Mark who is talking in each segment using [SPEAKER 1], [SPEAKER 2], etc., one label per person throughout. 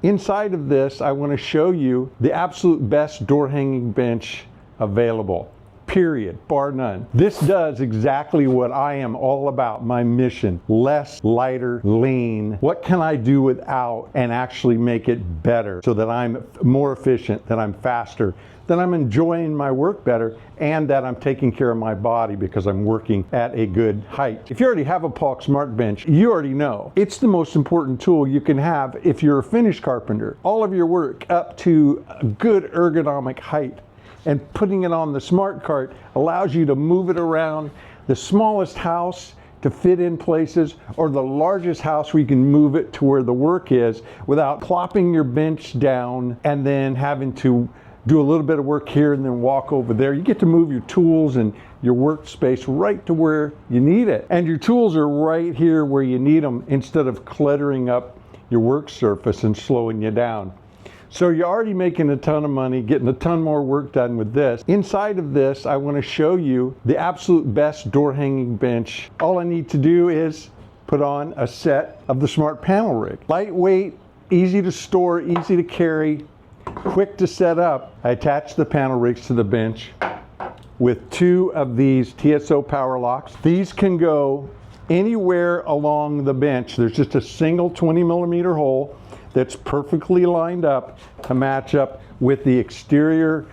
[SPEAKER 1] Inside of this, I want to show you the absolute best door hanging bench available. Period, bar none. This does exactly what I am all about, my mission. Less, lighter, lean. What can I do without and actually make it better so that I'm more efficient, that I'm faster, that I'm enjoying my work better, and that I'm taking care of my body because I'm working at a good height. If you already have a Paulk Smart Bench, you already know it's the most important tool you can have if you're a finish carpenter. All of your work up to a good ergonomic height. And putting it on the Smart Cart allows you to move it around the smallest house to fit in places, or the largest house where you can move it to where the work is without plopping your bench down and then having to do a little bit of work here and then walk over there. You get to move your tools and your workspace right to where you need it. And your tools are right here where you need them instead of cluttering up your work surface and slowing you down. So you're already making a ton of money, getting a ton more work done with this. Inside of this, I want to show you the absolute best door hanging bench. All I need to do is put on a set of the Smart Panel Rig. Lightweight, easy to store, easy to carry, quick to set up. I attach the panel rigs to the bench with two of these TSO power locks. These can go anywhere along the bench. There's just a single 20mm hole that's perfectly lined up to match up with the exterior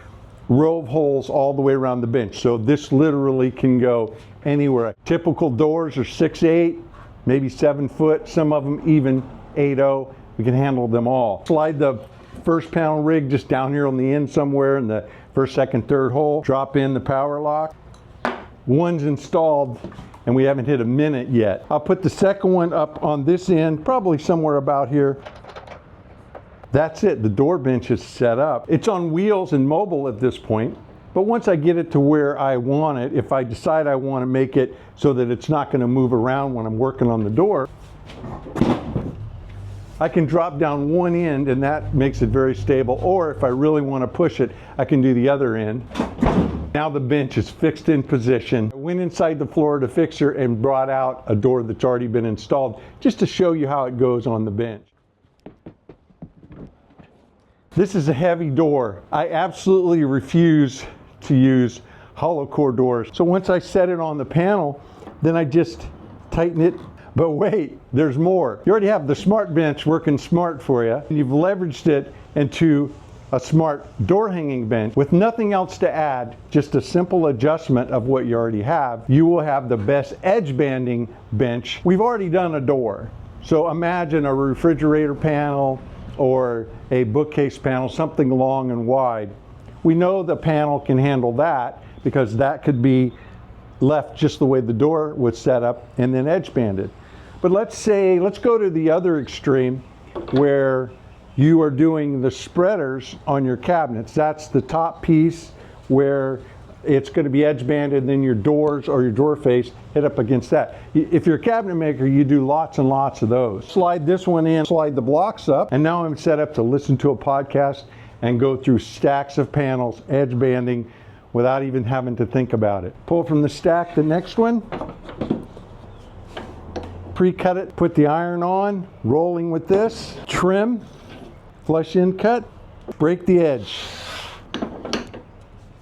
[SPEAKER 1] row of holes all the way around the bench. So this literally can go anywhere. Typical doors are 6'8", maybe 7 foot, some of them even 8'0". We can handle them all. Slide the first panel rig just down here on the end somewhere in the first, second, third hole. Drop in the power lock. One's installed and we haven't hit a minute yet. I'll put the second one up on this end, probably somewhere about here. That's it, the door bench is set up. It's on wheels and mobile at this point, but once I get it to where I want it, if I decide I want to make it so that it's not going to move around when I'm working on the door, I can drop down one end and that makes it very stable, or if I really want to push it, I can do the other end. Now the bench is fixed in position. I went inside the Florida fixer and brought out a door that's already been installed just to show you how it goes on the bench. This is a heavy door. I absolutely refuse to use hollow core doors. So once I set it on the panel, then I just tighten it. But wait, there's more. You already have the Smart Bench working smart for you. You've leveraged it into a smart door hanging bench with nothing else to add, just a simple adjustment of what you already have. You will have the best edge banding bench. We've already done a door. So imagine a refrigerator panel or a bookcase panel, something long and wide. We know the panel can handle that because that could be left just the way the door was set up and then edge banded. But let's go to the other extreme where you are doing the spreaders on your cabinets. That's the top piece where it's going to be edge banded, and then your doors or your door face hit up against that. If you're a cabinet maker, you do lots and lots of those. Slide this one in, slide the blocks up, and now I'm set up to listen to a podcast and go through stacks of panels, edge banding, without even having to think about it. Pull from the stack the next one, pre-cut it, put the iron on, rolling with this, trim, flush in cut, break the edge.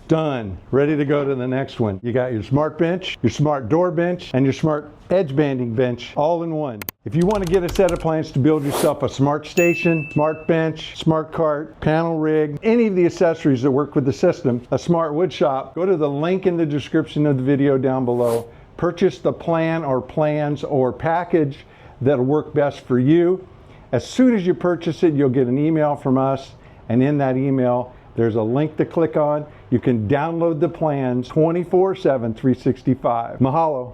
[SPEAKER 1] Done. Ready to go to the next one. You got your Smart Bench, your Smart Door Bench, and your Smart Edge Banding Bench all in one. If you want to get a set of plans to build yourself a Smart Station, Smart Bench, Smart Cart, Panel Rig, any of the accessories that work with the system, a Smart Wood Shop, go to the link in the description of the video down below. Purchase the plan or plans or package that'll work best for you. As soon as you purchase it, you'll get an email from us, and in that email, there's a link to click on. You can download the plans 24/7, 365. Mahalo.